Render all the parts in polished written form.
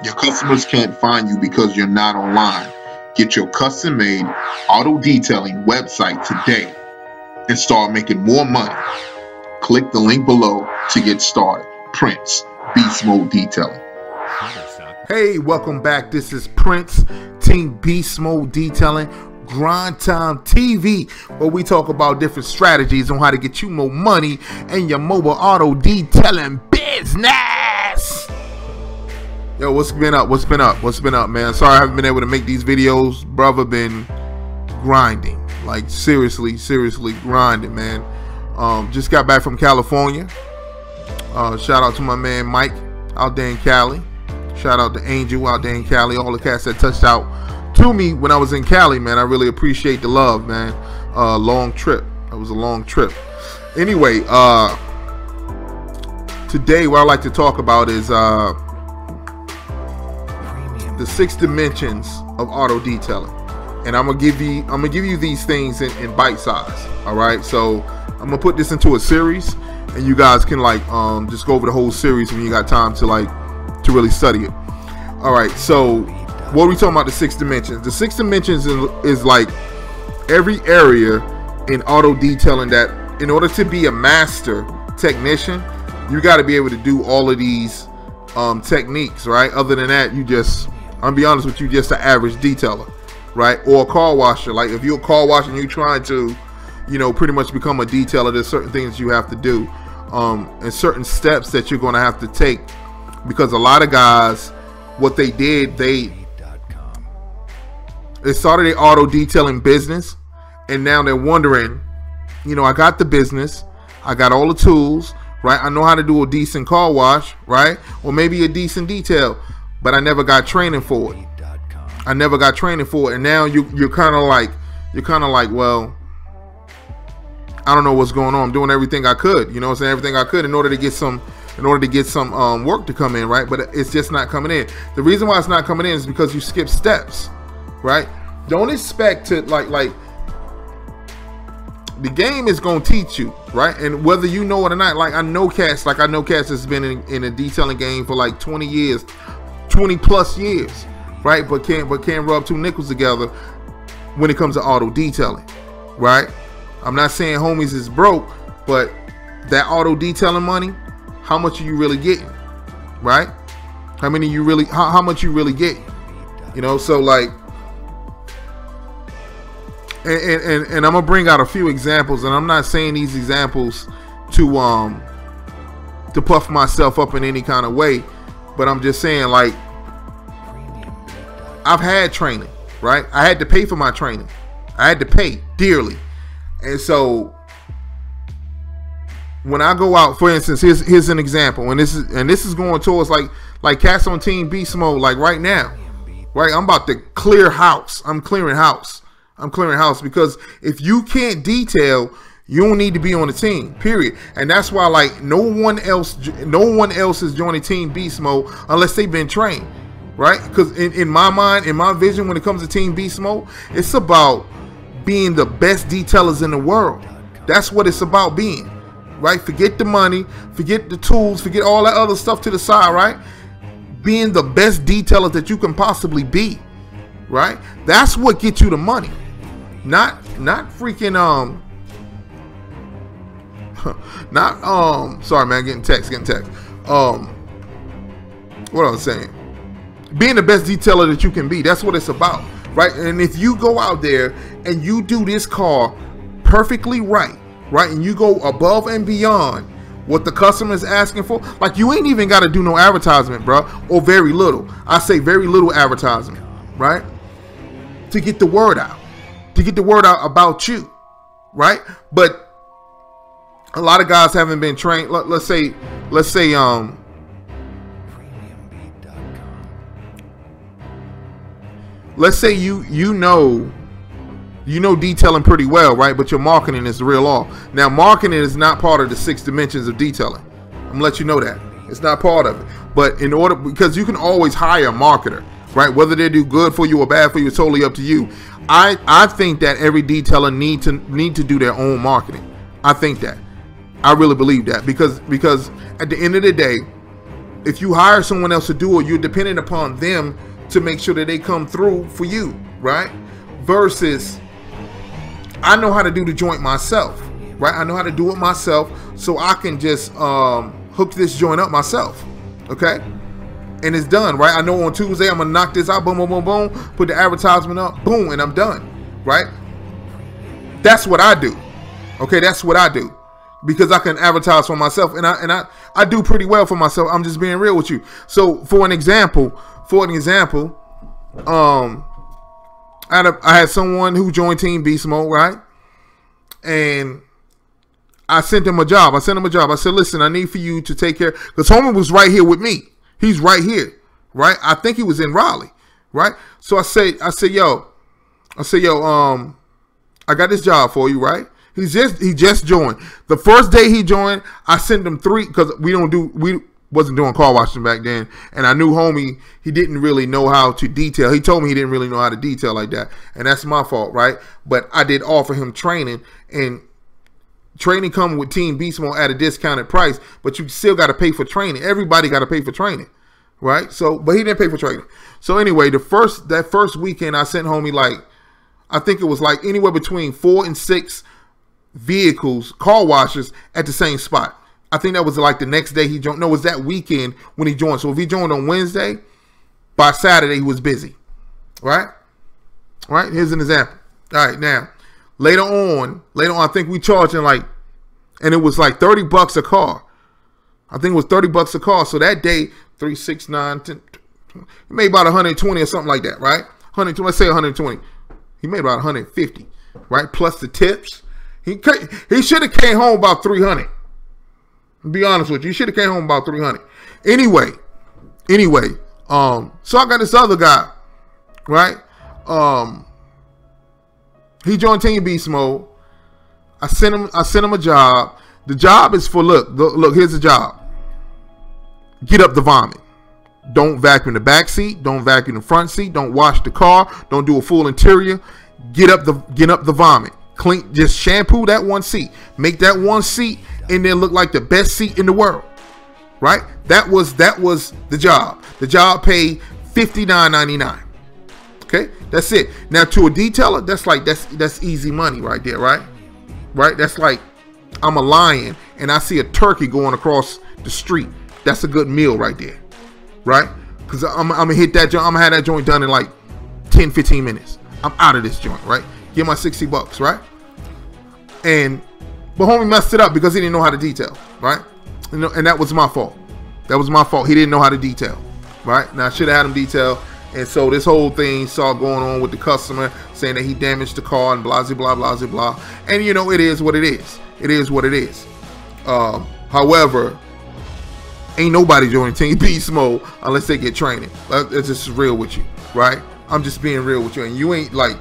Your customers can't find you because you're not online. Get your custom-made auto detailing website today and start making more money. Click the link below to get started. Prince, Beast Mode Detailing. Hey, welcome back. This is Prince, Team Beast Mode Detailing, Grind Time TV, where we talk about different strategies on how to get you more money in your mobile auto detailing business. Yo, what's been up? What's been up? What's been up, man? Sorry I haven't been able to make these videos. Brother been grinding. Like seriously grinding, man. Just got back from California. Shout out to my man Mike out there in Cali. Shout out to Angel out there in Cali. All the cats that touched out to me when I was in Cali, man. I really appreciate the love, man. Long trip. That was a long trip. Anyway, today what I like to talk about is the 6 dimensions of auto detailing, and I'm gonna give you these things in bite size. All right, so I'm gonna put this into a series, and you guys can like just go over the whole series when you got time to really study it. All right, so what are we talking about? The 6 dimensions. The 6 dimensions is like every area in auto detailing that in order to be a master technician, you got to be able to do all of these techniques, right? Other than that, I'm be honest with you, just an average detailer, right? Or a car washer. Like if you're a car washer and you're trying to, pretty much become a detailer, there's certain things you have to do, and certain steps that you're going to have to take, because a lot of guys, what they did, they started their auto detailing business, and now they're wondering, I got the business, I got all the tools, right? I know how to do a decent car wash, right? Or maybe a decent detail, but I never got training for it. And now you're kind of like, well, I don't know what's going on. I'm doing everything I could, everything I could in order to get some work to come in, right? But it's just not coming in. The reason why it's not coming in is because you skip steps, right? Don't expect to like the game is gonna teach you, right? And whether you know it or not, I know cats has been in a detailing game for like 20 years, 20 plus years, right? But can't rub 2 nickels together when it comes to auto detailing, right? I'm not saying homies is broke, but that auto detailing money, how much are you really getting, right? How much you really getting, so like, and I'm gonna bring out a few examples, and I'm not saying these examples to puff myself up in any kind of way, but I'm just saying, like, I've had training, right? I had to pay for my training. I had to pay dearly. And so when I go out, for instance, here's an example, and this is going towards like cats on Team Beast Mode, like right now, right? I'm about to clear house. I'm clearing house because if you can't detail, you don't need to be on the team, period. And that's why, like, no one else is joining Team Beast Mode unless they've been trained, right? Because in my mind, in my vision, when it comes to Team Beast Mode, it's about being the best detailers in the world. That's what it's about being, right? Forget the money, forget the tools, forget all that other stuff to the side, right? Being the best detailer that you can possibly be, right? That's what gets you the money. Not freaking sorry man, getting text. What I was saying, being the best detailer that you can be, that's what it's about, right? And if you go out there and you do this car perfectly right, and you go above and beyond what the customer is asking for, like, you ain't even got to do no advertisement, bro, or very little. I say very little advertisement, right? To get the word out, about you, right? But a lot of guys haven't been trained. Let's say you know detailing pretty well, right? But your marketing is the real off. Now, marketing is not part of the 6 dimensions of detailing. I'm gonna let you know that it's not part of it. But because you can always hire a marketer, right? Whether they do good for you or bad for you, it's totally up to you. I think that every detailer need to do their own marketing. I think that. I really believe that because at the end of the day, if you hire someone else to do it, you're dependent upon them to make sure that they come through for you, right? Versus, I know how to do the joint myself, right? I know how to do it myself, so I can just hook this joint up myself, okay? And it's done, right? I know on Tuesday I'm gonna knock this out, boom, boom, boom, boom, put the advertisement up, boom, and I'm done, right? That's what I do, okay? That's what I do, because I can advertise for myself, and I do pretty well for myself. I'm just being real with you. So for an example, I had someone who joined Team Beast Mode, right? And I sent him a job. I said, listen, I need for you to take care, because homie was right here with me. He's right here, right? I think he was in Raleigh, right? So I said, yo, I got this job for you, right? He just joined. The first day he joined, I sent him 3, because we wasn't doing car washing back then, and I knew homie, he didn't really know how to detail. He told me he didn't really know how to detail like that, and that's my fault, right? But I did offer him training, and training come with Team Beast Mode at a discounted price, but you still got to pay for training. Everybody got to pay for training, right? So, but he didn't pay for training. So anyway, that first weekend, I sent homie, like, I think it was like anywhere between 4 and 6 vehicles, car washers at the same spot. I think that was like the next day he joined. No, it was that weekend when he joined. So if he joined on Wednesday, by Saturday he was busy, right? Right? Here's an example. All right, now later on, I think we charging like, and it was like $30 a car. I think it was $30 a car. So that day, 3, 6, 9, 10, he made about 120 or something like that, right? 120. Let's say 120. He made about 150, right? Plus the tips. He should have came home about 300. Be honest with you, should have came home about 300. Anyway, so I got this other guy, right? He joined Team Beast Mode. I sent him a job. The job is for look. Here's the job. Get up the vomit. Don't vacuum the back seat. Don't vacuum the front seat. Don't wash the car. Don't do a full interior. Get up the vomit. Clean. Just shampoo that one seat. Make that one seat and then look like the best seat in the world, right? That was the job. The job paid $59.99. Okay, that's it. Now to a detailer, that's easy money right there, right? Right? That's like I'm a lion and I see a turkey going across the street. That's a good meal right there, right? Because I'm gonna hit that joint. I'm gonna have that joint done in like 10-15 minutes. I'm out of this joint, right? Get my $60, right? But homie messed it up because he didn't know how to detail, right? And that was my fault. That was my fault. He didn't know how to detail, right? Now I should have had him detail. And so this whole thing saw going on with the customer saying that he damaged the car and blah, blah, blah, blah, blah. And you know, it is what it is. It is what it is. However, ain't nobody joining Team Beast Mode unless they get training. That's just real with you, right? I'm just being real with you. And you ain't like,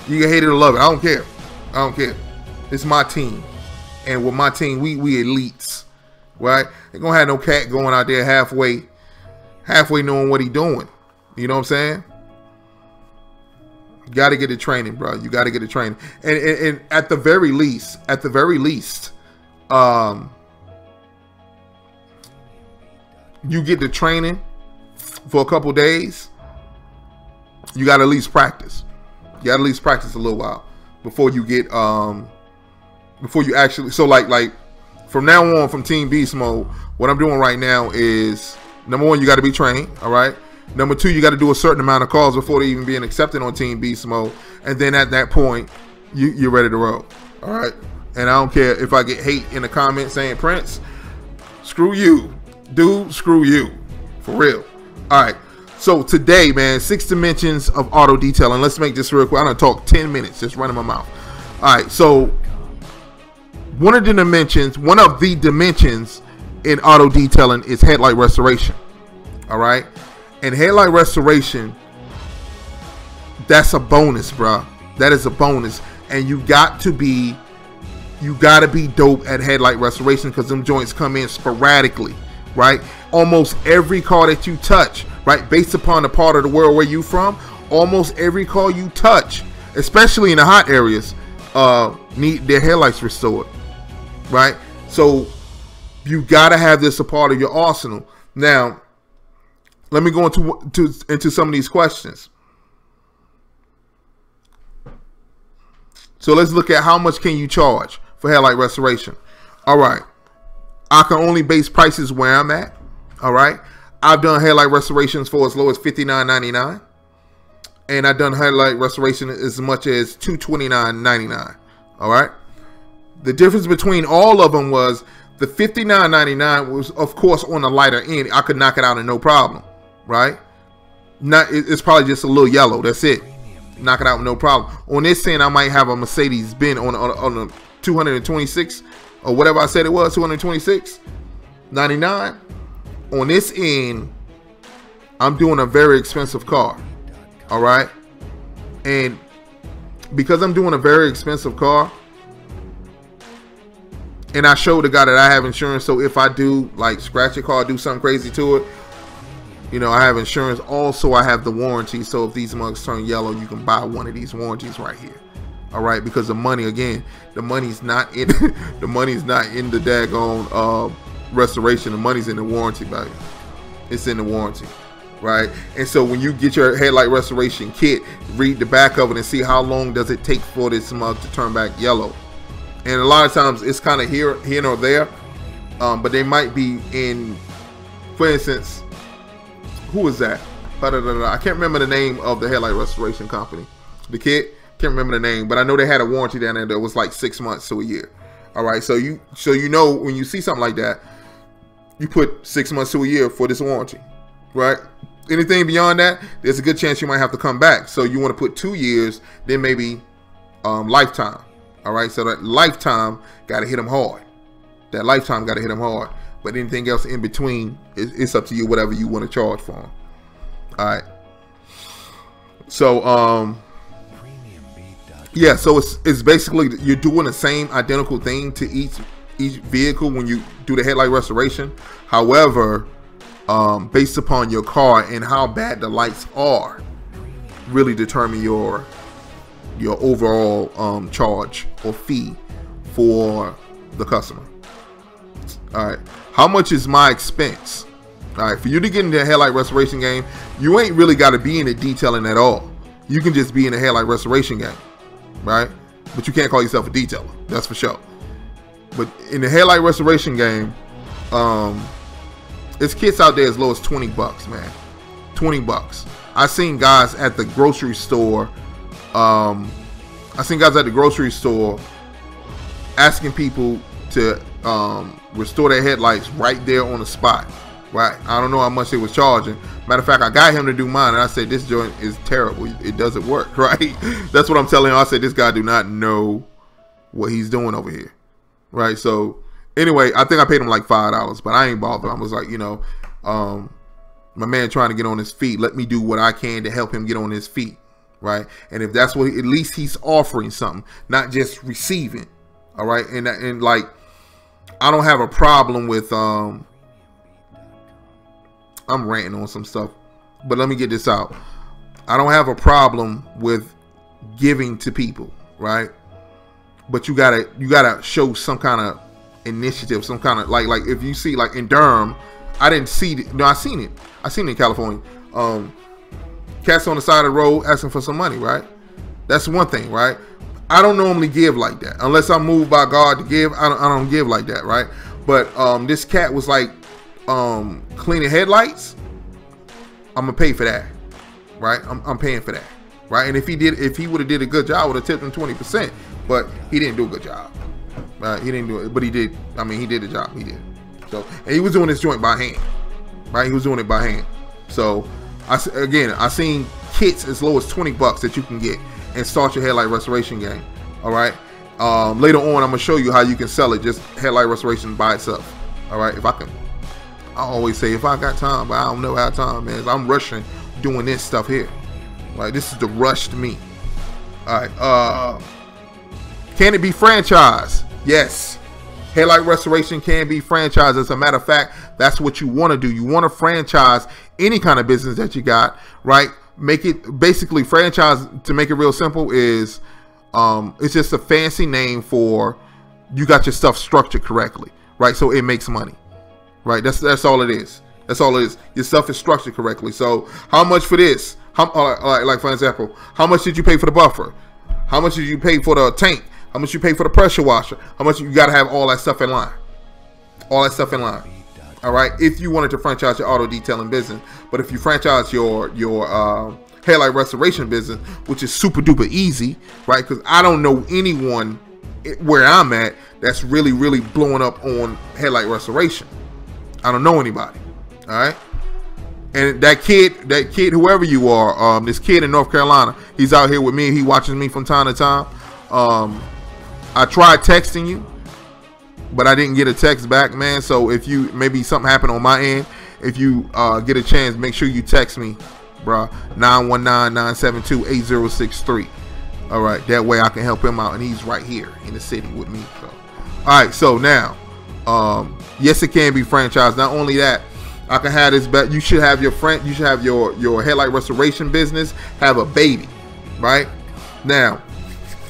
you can hate it or love it. I don't care. I don't care. It's my team. And with my team, we elites, right? Ain't gonna have no cat going out there halfway knowing what he doing. You know what I'm saying? You got to get the training, bro. You got to get the training. And at the very least, you get the training for a couple days. You got to at least practice. You got to at least practice a little while before you get before you actually. So like from now on, from Team Beast Mode, what I'm doing right now is, number one, you got to be trained. All right. Number two, you got to do a certain amount of calls before they even being accepted on Team Beast Mode. And then at that point, you're ready to roll. All right. And I don't care if I get hate in the comments saying, Prince, screw you. Dude, screw you. For real. All right. So today, man, 6 dimensions of auto detailing. Let's make this real quick. I'm going to talk 10 minutes, just running my mouth. All right. So one of the dimensions in auto detailing is headlight restoration. All right. And headlight restoration, that's a bonus, bro. That is a bonus. And you got to be dope at headlight restoration, because them joints come in sporadically, right? Almost every car that you touch, right, based upon the part of the world where you from, almost every car you touch, especially in the hot areas, need their headlights restored, right? So you got to have this a part of your arsenal. Now, let me go into some of these questions. So let's look at how much can you charge for headlight restoration. All right. I can only base prices where I'm at. All right. I've done headlight restorations for as low as $59.99. And I've done headlight restoration as much as $229.99. All right. The difference between all of them was the $59.99 was, of course, on the lighter end. I could knock it out in no problem. Right. It's probably just a little yellow. That's it. Knock it out with no problem. On this end, I might have a Mercedes Benz on a 226 or whatever I said it was, 226.99. On this end, I'm doing a very expensive car. All right. And because I'm doing a very expensive car, and I showed the guy that I have insurance, so if I do like scratch your car, do something crazy to it, you know, I have insurance. Also, I have the warranty. So if these mugs turn yellow, you can buy one of these warranties right here. All right, because the money, again, the money's not in the money's not in the daggone restoration. The money's in the warranty value. It's in the warranty, right? And so when you get your headlight restoration kit, read the back of it and see how long does it take for this mug to turn back yellow. And a lot of times it's kind of here or there, but they might be in, for instance. Who is that? I can't remember the name of the headlight restoration company. The kit, can't remember the name, but I know they had a warranty down there that was like 6 months to a year. All right, so you know when you see something like that, you put 6 months to a year for this warranty, right? Anything beyond that, there's a good chance you might have to come back. So you want to put 2 years, then maybe lifetime. All right, so that lifetime got to hit them hard. That lifetime got to hit them hard. But anything else in between, it's up to you, whatever you want to charge for them. All right. So, yeah, so it's basically you're doing the same identical thing to each vehicle when you do the headlight restoration. However, based upon your car and how bad the lights are, really determine your overall charge or fee for the customer. All right. How much is my expense? All right. For you to get into the headlight restoration game, you ain't really got to be in the detailing at all. You can just be in the headlight restoration game, right? But you can't call yourself a detailer. That's for sure. But in the headlight restoration game, there's kits out there as low as $20, man. $20. I seen guys at the grocery store. Asking people to restore their headlights right there on the spot. Right? I don't know how much they was charging. Matter of fact, I got him to do mine, and I said this joint is terrible. It doesn't work. Right? That's what I'm telling him. I said this guy do not know what he's doing over here. Right? So anyway, I think I paid him like $5, but I ain't bothered. I was like, you know, my man trying to get on his feet. Let me do what I can to help him get on his feet. Right? And if that's what, at least he's offering something, not just receiving. All right? And like, I don't have a problem with I'm ranting on some stuff, but let me get this out. I don't have a problem with giving to people, right? But you gotta show some kind of initiative, some kind of like if you see like in Durham, I didn't see it. No, I seen it in California. Cats on the side of the road asking for some money, right? That's one thing, right? I don't normally give like that unless I'm moved by God to give. I don't give like that, right? But this cat was like cleaning headlights. I'm gonna pay for that, right? I'm paying for that, right? And if he would have did a good job, I would have tipped him 20%. But he didn't do a good job. He didn't do it, but he did. I mean, he did the job. He did. So, and he was doing this joint by hand, right? He was doing it by hand. So, I seen kits as low as $20 that you can get and start your headlight restoration game. All right. Later on, I'm gonna show you how you can sell it, just headlight restoration by itself. All right. If I can, I always say if I got time, but I don't know how time, man. I'm rushing doing this stuff here. Right. This is the rushed me. All right. Can it be franchised? Yes. Headlight restoration can be franchised. As a matter of fact, that's what you want to do. You want to franchise any kind of business that you got, right? Make it basically franchise, to make it real simple, is it's just a fancy name for you got your stuff structured correctly, right? So it makes money, right? That's all it is. That's all it is. Your stuff is structured correctly. So how much for this? Like for example, how much did you pay for the buffer? How much did you pay for the tank? How much you pay for the pressure washer? How much you got to have all that stuff in line. All that stuff in line. All right. If you wanted to franchise your auto detailing business, but if you franchise your headlight restoration business, which is super duper easy, right? Because I don't know anyone where I'm at that's really blowing up on headlight restoration. I don't know anybody. All right. And that kid, whoever you are, this kid in North Carolina, he's out here with me. He watches me from time to time. I tried texting you, but I didn't get a text back, man. So if you, maybe something happened on my end, if you get a chance, make sure you text me, bro. 919-972-8063. All right, that way I can help him out, and he's right here in the city with me. So, all right, so now, yes, it can be franchised. Not only that, I can have this, but you should have your headlight restoration business have a baby, right? Now,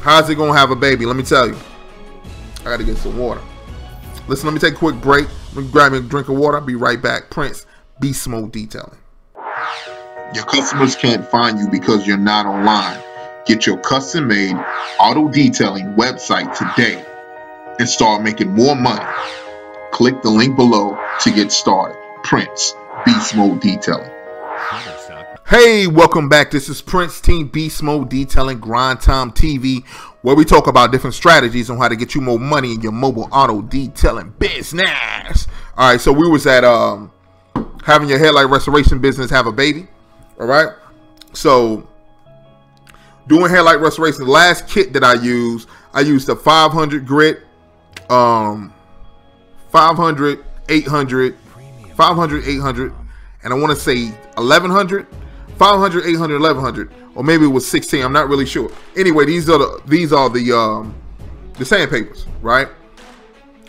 how's it gonna have a baby? Let me tell you. I gotta get some water. Listen, let me take a quick break. Let me grab me a drink of water. I'll be right back. Prince, Beast Mode Detailing. Your customers can't find you because you're not online. Get your custom-made auto detailing website today and start making more money. Click the link below to get started. Prince, Beast Mode Detailing. Hey, welcome back. This is Prince Team Beast Mode Detailing, Grind Time TV, where we talk about different strategies on how to get you more money in your mobile auto detailing business. All right, so we was at having your headlight restoration business have a baby. All right, so doing headlight restoration, the last kit that I used the 500 grit, 500, 800, 500, 800, and I want to say 1100, 500, 800, 1100, or maybe it was 16. I'm not really sure. Anyway, these are the sandpapers, right?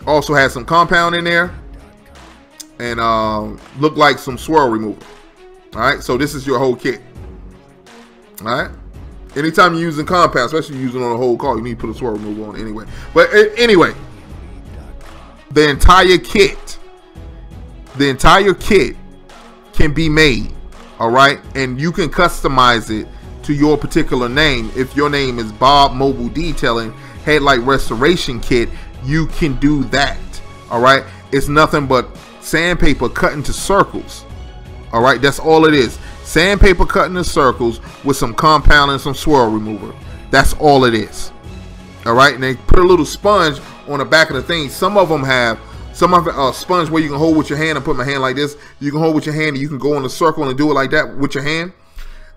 Also has some compound in there, and look like some swirl remover. All right, so this is your whole kit. All right. Anytime you're using compound, especially using on a whole car, you need to put a swirl remover on anyway. But anyway, the entire kit can be made, all right? And you can customize it to your particular name. If your name is Bob Mobile Detailing Headlight Restoration Kit, you can do that, all right? It's nothing but sandpaper cut into circles, all right? That's all it is. Sandpaper cut into circles with some compound and some swirl remover. That's all it is, all right? And they put a little sponge on the back of the thing. Some of them have a sponge where you can hold with your hand and put my hand like this. You can hold with your hand and you can go in a circle and do it like that with your hand.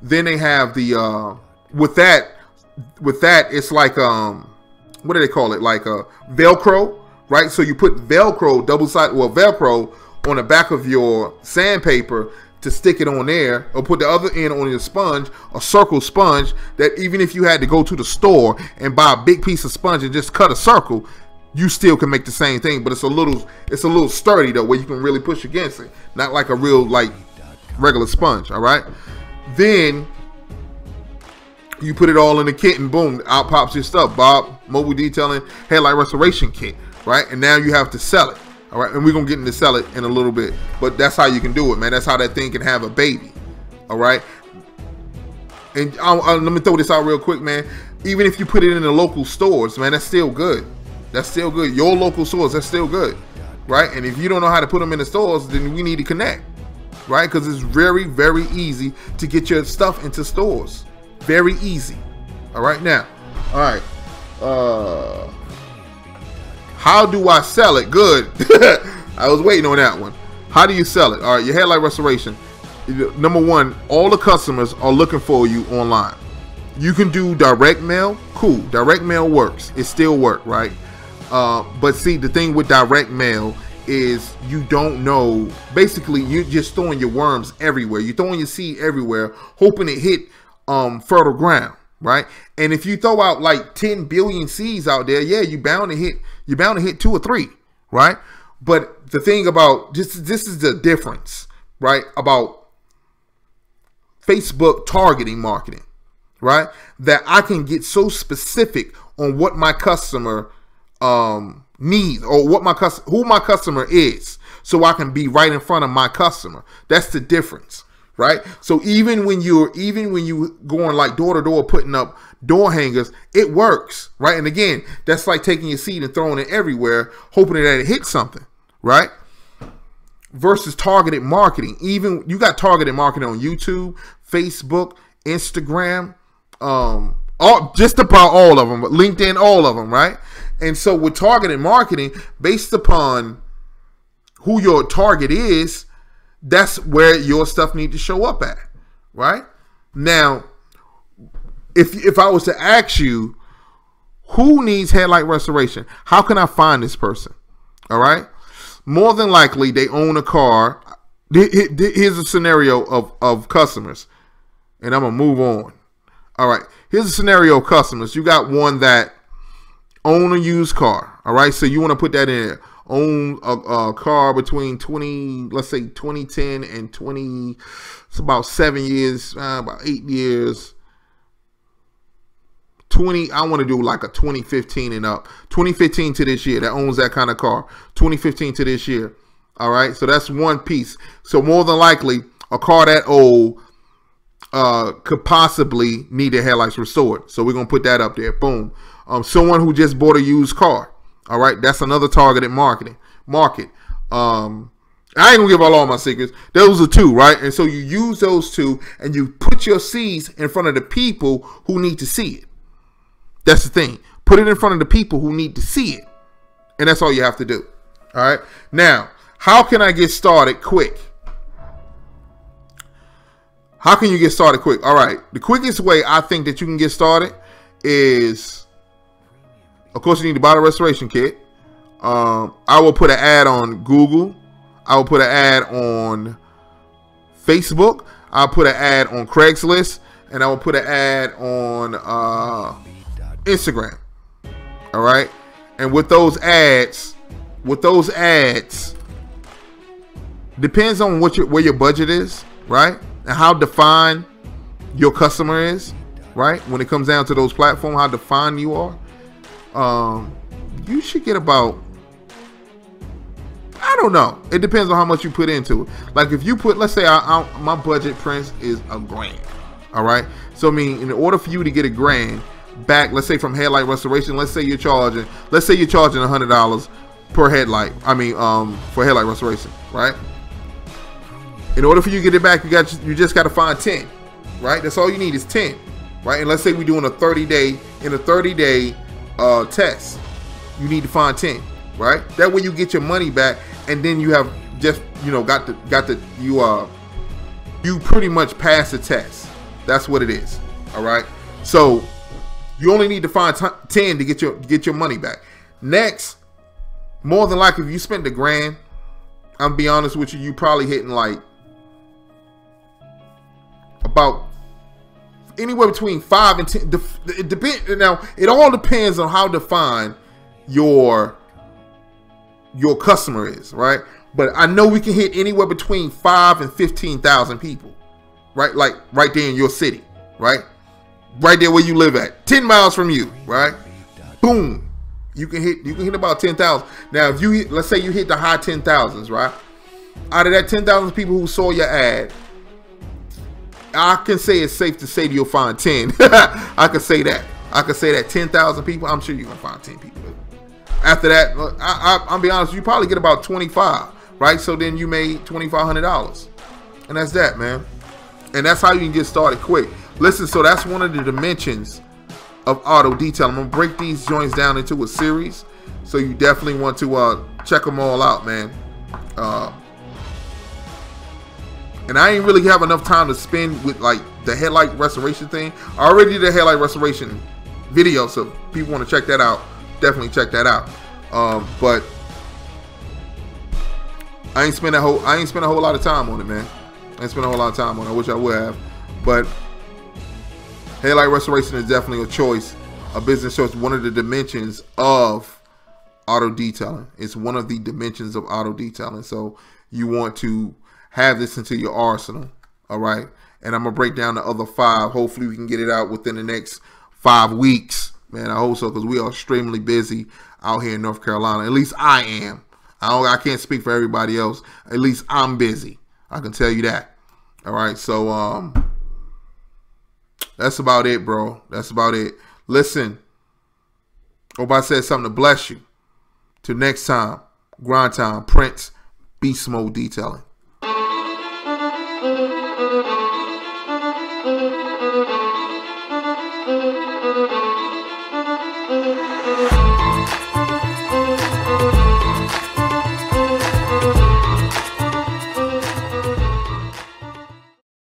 Then they have the with that it's like what do they call it, like a Velcro, right? So you put Velcro, Velcro on the back of your sandpaper to stick it on there, or put the other end on your sponge, a circle sponge, that even if you had to go to the store and buy a big piece of sponge and just cut a circle, you still can make the same thing, but it's a little sturdy though, where you can really push against it, not like a real like regular sponge. All right, then you put it all in the kit and boom, out pops your stuff. Bob Mobile Detailing Headlight Restoration Kit, right? And now you have to sell it. All right, and we're gonna get into sell it in a little bit, but that's how you can do it, man. That's how that thing can have a baby. All right, and let me throw this out real quick, man. Even if you put it in the local stores, man, that's still good. That's still good. Your local stores, that's still good, right? And if you don't know how to put them in the stores, then we need to connect, right? Because it's very easy to get your stuff into stores. Very easy. All right, now, all right. How do I sell it? Good. I was waiting on that one. How do you sell it? All right, your headlight restoration. Number one, all the customers are looking for you online. You can do direct mail. Cool. Direct mail works. It still works, right? But see, the thing with direct mail is you don't know. Basically, you're just throwing your worms everywhere. You're throwing your seed everywhere, hoping it hit fertile ground, right? And if you throw out like 10 billion seeds out there, yeah, you're bound to hit 2 or 3, right? But the thing about this is the difference, right? About Facebook targeting marketing, right? That I can get so specific on what my customer needs, or who my customer is. so I can be right in front of my customer. That's the difference, right? So even when you going like door to door putting up door hangers, it works, right? And again, that's like taking your seed and throwing it everywhere, hoping that it hits something, right? Versus targeted marketing. Even you got targeted marketing on YouTube, Facebook, Instagram, just about all of them, LinkedIn, all of them, right? And so with targeted marketing, based upon who your target is, that's where your stuff needs to show up at, right? Now, if I was to ask you, who needs headlight restoration? How can I find this person? All right. More than likely, they own a car. Here's a scenario of customers, and I'm going to move on. All right. Here's a scenario of customers. You got one that own a used car. All right. So you want to put that in there. Own a car between 2010 and 20, it's about 7 years, about 8 years. 20, I want to do like a 2015 and up. 2015 to this year, that owns that kind of car. 2015 to this year. All right. So that's one piece. So more than likely, a car that old could possibly need their headlights restored. So we're going to put that up there. Boom. Someone who just bought a used car. All right. That's another targeted market. I ain't gonna give all my secrets. Those are two, right? And so you use those two and you put your seeds in front of the people who need to see it. That's the thing. Put it in front of the people who need to see it. And that's all you have to do. All right. Now, how can I get started quick? How can you get started quick? All right. The quickest way I think that you can get started is, of course, you need to buy the restoration kit. I will put an ad on Google. I will put an ad on Facebook. I'll put an ad on Craigslist. And I will put an ad on Instagram. All right. And with those ads, depends on where your budget is, right? And how defined your customer is, right? When it comes down to those platforms, how defined you are. You should get about, I don't know. It depends on how much you put into it. Like if you put, let's say my budget, Prince, is $1,000. All right. So I mean, in order for you to get $1,000 back, let's say from headlight restoration, let's say you're charging $100 per headlight. I mean, for headlight restoration, right? In order for you to get it back, you just got to find 10, right? That's all you need is 10, right? And let's say we're doing a 30-day test. You need to find 10, right? That way you get your money back, and then you have just, you pretty much pass the test. That's what it is. All right. So you only need to find 10 to get your money back. Next, more than likely, if you spent $1,000, I'm be honest with you, probably hitting like about anywhere between 5 and 10. It depends. Now, it all depends on how defined your customer is, right? But I know we can hit anywhere between 5 and 15,000 people, right? Like right there in your city, right? Right there where you live at, 10 miles from you, right? Boom, you can hit about 10,000. Now, if let's say you hit the high 10,000s, right? Out of that 10,000 people who saw your ad, I can say it's safe to say that you'll find 10. I could say that. 10,000 people. I'm sure you're gonna find 10 people. After that, I'll be honest, you probably get about 25, right? So then you made $2,500, and that's that, man. And that's how you can get started quick. Listen, so that's one of the dimensions of auto detail. I'm gonna break these joints down into a series, so you definitely want to check them all out, man. And I ain't really have enough time to spend with like the headlight restoration thing. I already did a headlight restoration video, so if people want to check that out, definitely check that out. But I ain't spent a whole lot of time on it, man. I wish I would have, but headlight restoration is definitely a choice, a business choice. One of the dimensions of auto detailing. It's one of the dimensions of auto detailing. So you want to have this into your arsenal. All right. And I'm going to break down the other 5. Hopefully we can get it out within the next 5 weeks. Man, I hope so, because we are extremely busy out here in North Carolina. At least I am. I can't speak for everybody else. At least I'm busy. I can tell you that. All right. So that's about it, bro. That's about it. Listen. Hope I said something to bless you. Till next time. Grind time. Prince. Beast Mode Detailing.